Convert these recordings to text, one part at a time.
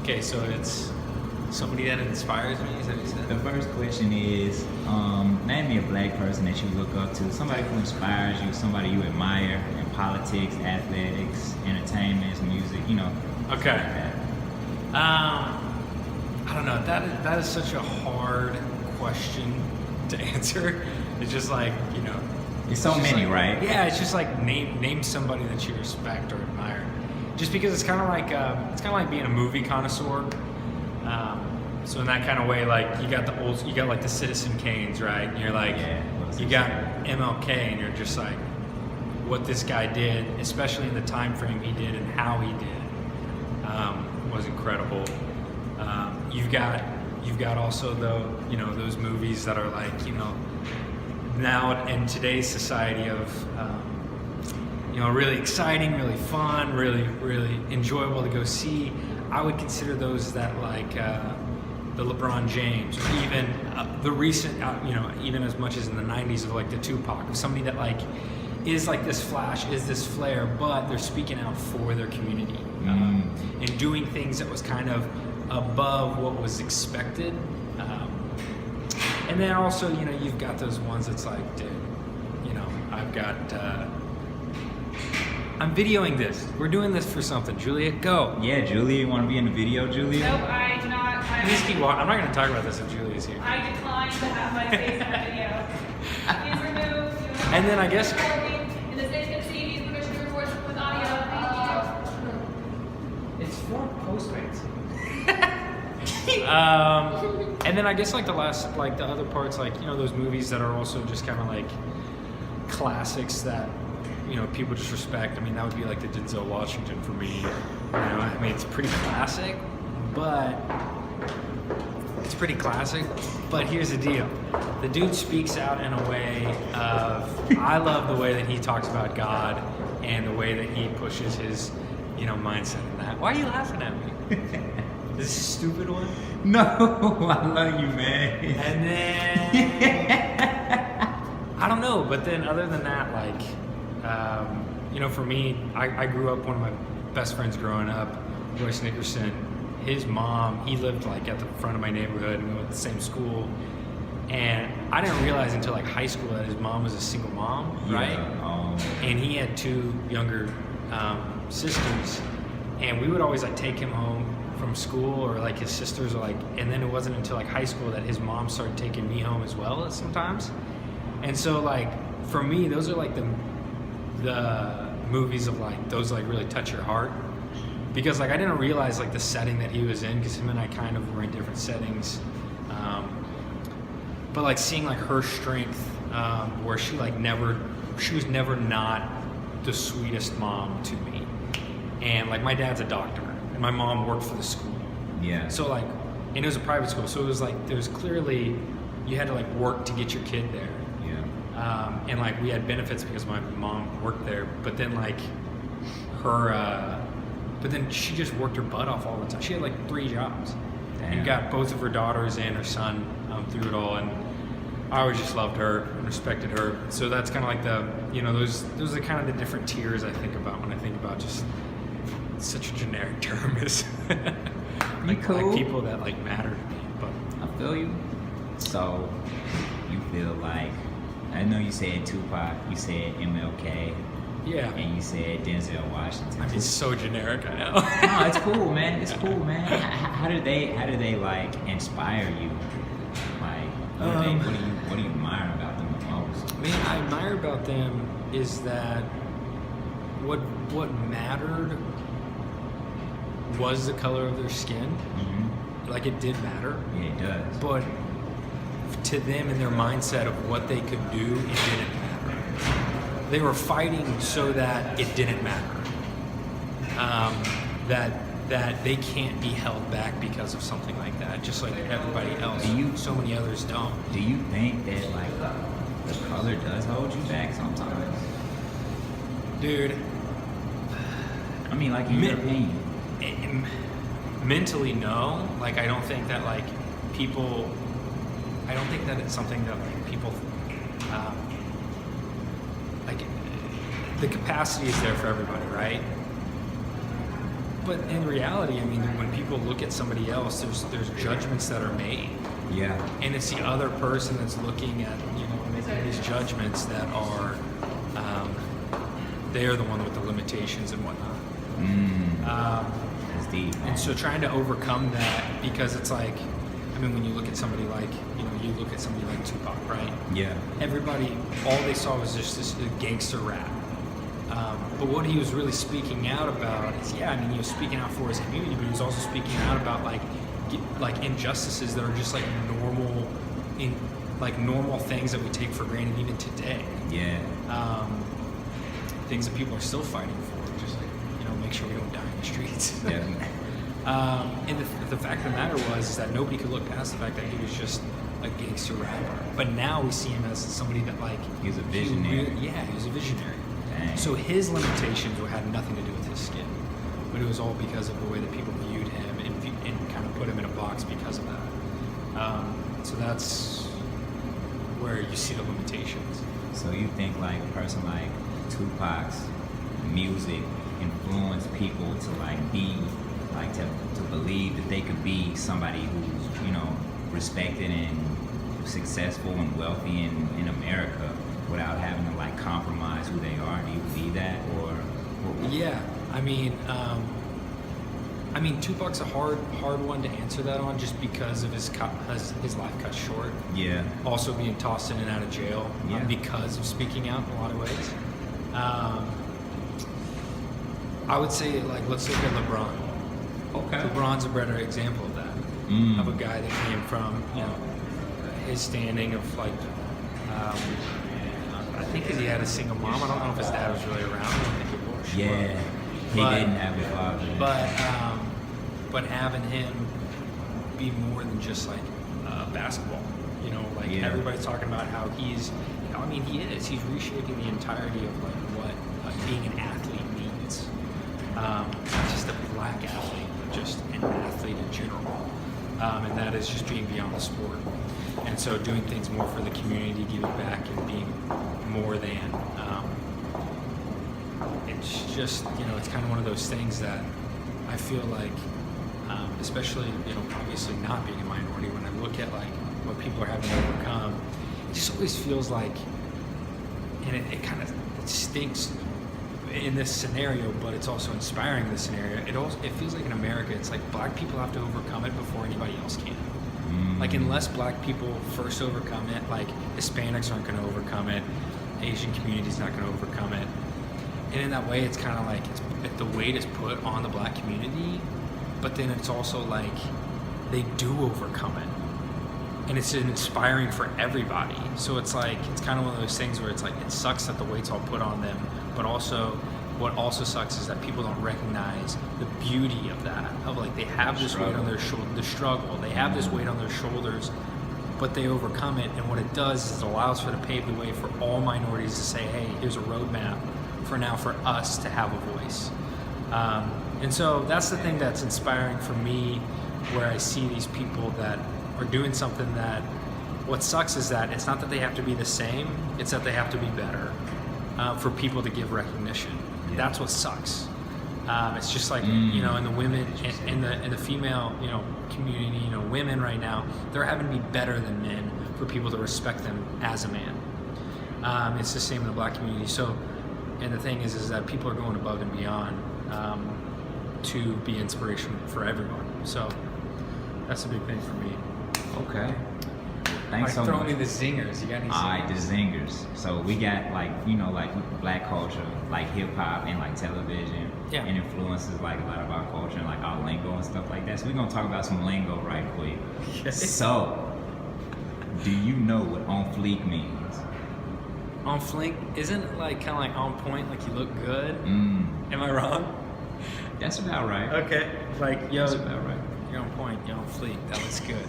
Okay, so it's somebody that inspires me, is that what you said? The first question is, name me a black person that you look up to, somebody who inspires you, somebody you admire in politics, athletics, entertainment, music, you know. Okay. Like that. I don't know. That is such a hard question to answer. It's just like, you know. It's so just many, like, right? Yeah, it's just like name somebody that you respect or admire. Just because it's kind of like being a movie connoisseur. So in that kind of way, like you got like the Citizen Kanes, right? And you're like, you got MLK, and you're just like, what this guy did, especially in the time frame he did and how he did, was incredible. You've got also those movies that are like, you know, now in today's society of really exciting, really fun, really really enjoyable to go see. I would consider those that like the LeBron James, or even the recent, even as much as in the '90s of like the Tupac, of somebody that like is like this flash, is this flair, but they're speaking out for their community and doing things that was kind of above what was expected. And then also, you've got those ones that's like, dude, I'm videoing this. We're doing this for something. Julia, go. Yeah, Julia, you want to be in the video, Julia? Nope, I do not. Please keep walking. I'm not going to talk about this if Julia's here. I decline to have my face in the video. Please remove. And then I guess- In the state of City, permission to record with audio. It's for Postmates. And then I guess like the other parts, like, those movies that are also just kind of like classics that, people just respect. I mean, that would be like the Denzel Washington for me. I mean, it's pretty classic, but here's the deal. The dude speaks out in a way of, I love the way that he talks about God and the way that he pushes his, mindset in that. Why are you laughing at me? Is this a stupid one? No, I love you, man. And then, I don't know, but then other than that, like, for me, I grew up, one of my best friends growing up, Royce Nickerson, his mom, he lived like at the front of my neighborhood, and we went to the same school. And I didn't realize until like high school that his mom was a single mom, right? And he had two younger sisters, and we would always like take him home from school, or like his sisters, or like, and then it wasn't until like high school that his mom started taking me home as well sometimes. And so like for me, those are like the movies of like those like really touch your heart, because like I didn't realize like the setting that he was in, because him and I kind of were in different settings, but like seeing like her strength, where she was never not the sweetest mom to me. And like my dad's a doctor and my mom worked for the school. Yeah. So like, and it was a private school, so it was like there was clearly, you had to like work to get your kid there. Yeah. And like we had benefits because my mom worked there, but then like but then she just worked her butt off all the time. She had like 3 jobs. Damn. And got both of her daughters and her son through it all, and I always just loved her and respected her. So that's kind of like those are kind of the different tiers I think about when I think about just such a generic term is like people that like matter to me. But I feel you. So you feel like, I know you said Tupac, you said MLK, yeah, and you said Denzel Washington. I mean, it's so generic, I know. No, it's cool, man. It's cool, man. How do they like inspire you? Like, what do you admire about them the most? I mean, I admire about them is that what mattered was the color of their skin. Mm-hmm. Like, it did matter. Yeah, it does. But to them and their mindset of what they could do, it didn't matter. They were fighting so that it didn't matter. That they can't be held back because of something like that, just like everybody else. So many others don't. Do you think that like the color does hold you back sometimes? Dude. I mean, like in your opinion. Mentally, no. Like, I don't think that like people. I don't think that it's something that like people. Like, the capacity is there for everybody, right? But in reality, I mean, when people look at somebody else, there's judgments that are made, Yeah. and it's the other person that's looking at, you know, making these judgments that are, they are the one with the limitations and whatnot. That's deep. And so trying to overcome that, because it's like, I mean, when you look at somebody like, you know, you look at somebody like Tupac, right? Yeah. Everybody, all they saw was just this gangster rap. But what he was really speaking out about is, yeah, I mean, he was speaking out for his community, but he was also speaking out about like injustices that are just like normal things that we take for granted even today. Yeah. Things that people are still fighting for, just like, you know, make sure we don't die in the streets. Definitely. And the fact of the matter was is that nobody could look past the fact that he was just a gangster rapper. But now we see him as somebody that like He was a visionary. He was a visionary. Dang. So his limitations had nothing to do with his skin, but it was all because of the way that people viewed him and kind of put him in a box because of that. So that's where you see the limitations. So you think like a person like Tupac's music influenced people to like be like to believe that they could be somebody who's, you know, respected and successful and wealthy in America without having to like compromise who they are? Do you believe that, or Yeah, I mean, Tupac's a hard one to answer that on, just because of his life cut short. Yeah. Also being tossed in and out of jail Yeah. because of speaking out in a lot of ways. I would say, like, let's look at LeBron. Okay. LeBron's a better example of that. Of a guy that came from, you know, his standing of like, I think he had a single mom. I don't know if his dad was really around. I don't think he was. Yeah. He But- didn't have a father. But having him be more than just like basketball, you know, like Yeah. everybody's talking about how he's, I mean, he is. He's reshaping the entirety of like what being an athlete means. Not just a black athlete, but just an athlete in general. And that is just being beyond the sport. And so doing things more for the community, giving back, and being more than. It's just, you know, it's kind of one of those things that I feel like, especially, you know, obviously not being a minority, when I look at like what people are having to overcome, it just always feels like, and it kind of stinks in this scenario, but it's also inspiring in this scenario. It feels like in America, it's like black people have to overcome it before anybody else can. Like, unless black people first overcome it, like Hispanics aren't going to overcome it, Asian community's not going to overcome it. And in that way, it's kind of like the weight is put on the black community, but then it's also like they do overcome it. And it's inspiring for everybody. So it's like, it's kind of one of those things where it's like, it sucks that the weight's all put on them, but also, what also sucks is that people don't recognize the beauty of that. Of like, they have this weight on their shoulder, the struggle, they have this weight on their shoulders, but they overcome it. And what it does is it allows for to pave the way for all minorities to say, hey, here's a roadmap for us to have a voice. And so that's the thing that's inspiring for me, where I see these people that are doing something that, what sucks is that it's not that they have to be the same, it's that they have to be better for people to give recognition. Yeah. That's what sucks. It's just like, you know, in the women, in the female, you know, community, you know, women right now, they're having to be better than men for people to respect them as a man. It's the same in the black community. So, and the thing is that people are going above and beyond to be inspiration for everyone. So that's a big thing for me. Okay. Thanks so Throw much. me the zingers. You got any Alright, the zingers? zingers. So we got like, you know, like black culture, like hip hop and like television, Yeah. and influences like a lot of our culture and like our lingo and stuff like that. So we're gonna talk about some lingo right quick. So, do you know what on fleek means? On fleek, isn't it like kind of like on point, like you look good? Am I wrong? That's about right. Okay. Like, yo, That's about right. you're on point, you're on fleek. That looks good.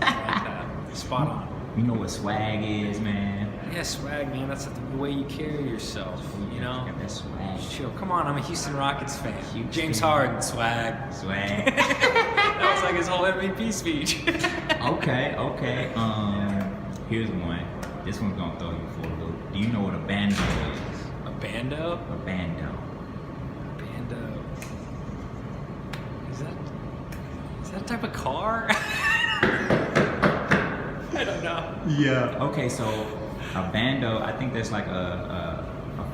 I like that. Spot on. You know what swag is, man? Yeah, swag, man. That's the way you carry yourself, you know? Got that swag. Chill. Come on, I'm a Houston Rockets fan. Houston. James Harden, swag. Swag. That was like his whole MVP speech. Okay. Here's one. This one's gonna throw you for a loop. Do you know what a bando is? A bando? A bando. Bando. type of car? I don't know. Yeah. Okay, so a bando, I think there's like a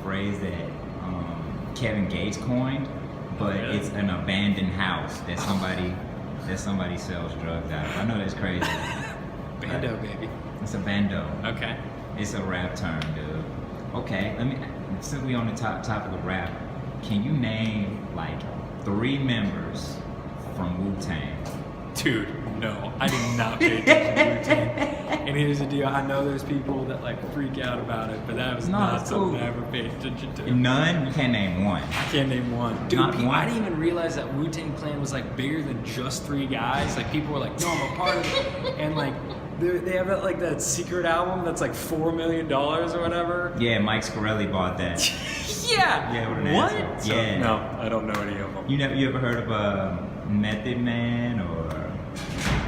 phrase that Kevin Gates coined, but Really? it's an abandoned house that somebody sells drugs out of. I know that's crazy. Bando, baby. It's a bando. Okay. It's a rap term, dude. Okay, since we on the topic of rap, can you name like 3 members from Wu-Tang? Dude, no, I did not pay attention to Wu-Tang. And here's the deal: I know there's people that like freak out about it, but that was No, not it's something cool. I ever paid attention to. None? You can't name one. I can't name one. Dude, Not one? I didn't even realize that Wu-Tang Clan was like bigger than just 3 guys. Like people were like, "No, I'm a part of it," and like they have that like that secret album that's like $4 million or whatever. Yeah, Mike Scarelli bought that. Yeah. Yeah, what an What? asshole. So, Yeah. no, I don't know any of them. You ever heard of Method Man or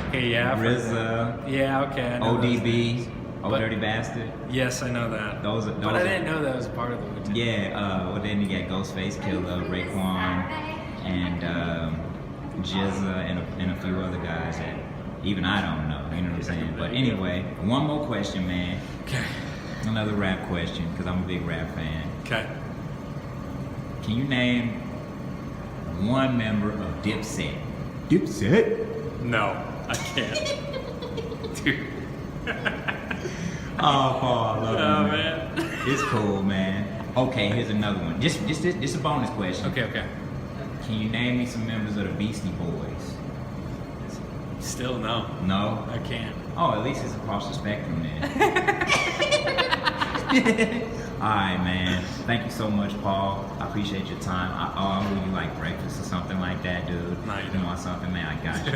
Okay, yeah. I've heard that. RZA, Yeah, okay. I know those ODB, names. Oh But- Dirty Bastard? Yes, I know that. Those but I are- didn't know that was a part of the Wu-Tang. Yeah, well then you got Ghostface Killer, Raekwon, and Jizza, and a few other guys that even I don't know. You know what I'm saying? But anyway, one more question, man. Okay. Another rap question, because I'm a big rap fan. Okay. Can you name one member of Dipset? Dipset? No, I can't. Dude. Oh, Paul, I love Oh, you, man. It's cool, man. Okay, here's another one. Just a bonus question. Okay, okay. Can you name me some members of the Beastie Boys? Still no. No? I can't. Oh, at least it's across the spectrum then. Alright, man. Thank you so much, Paul. I appreciate your time. I owe you like breakfast or something like that, dude. No, you You don't. want something, man? I got you.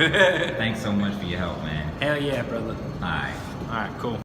Thanks so much for your help, man. Hell yeah, brother. Alright. All right, cool.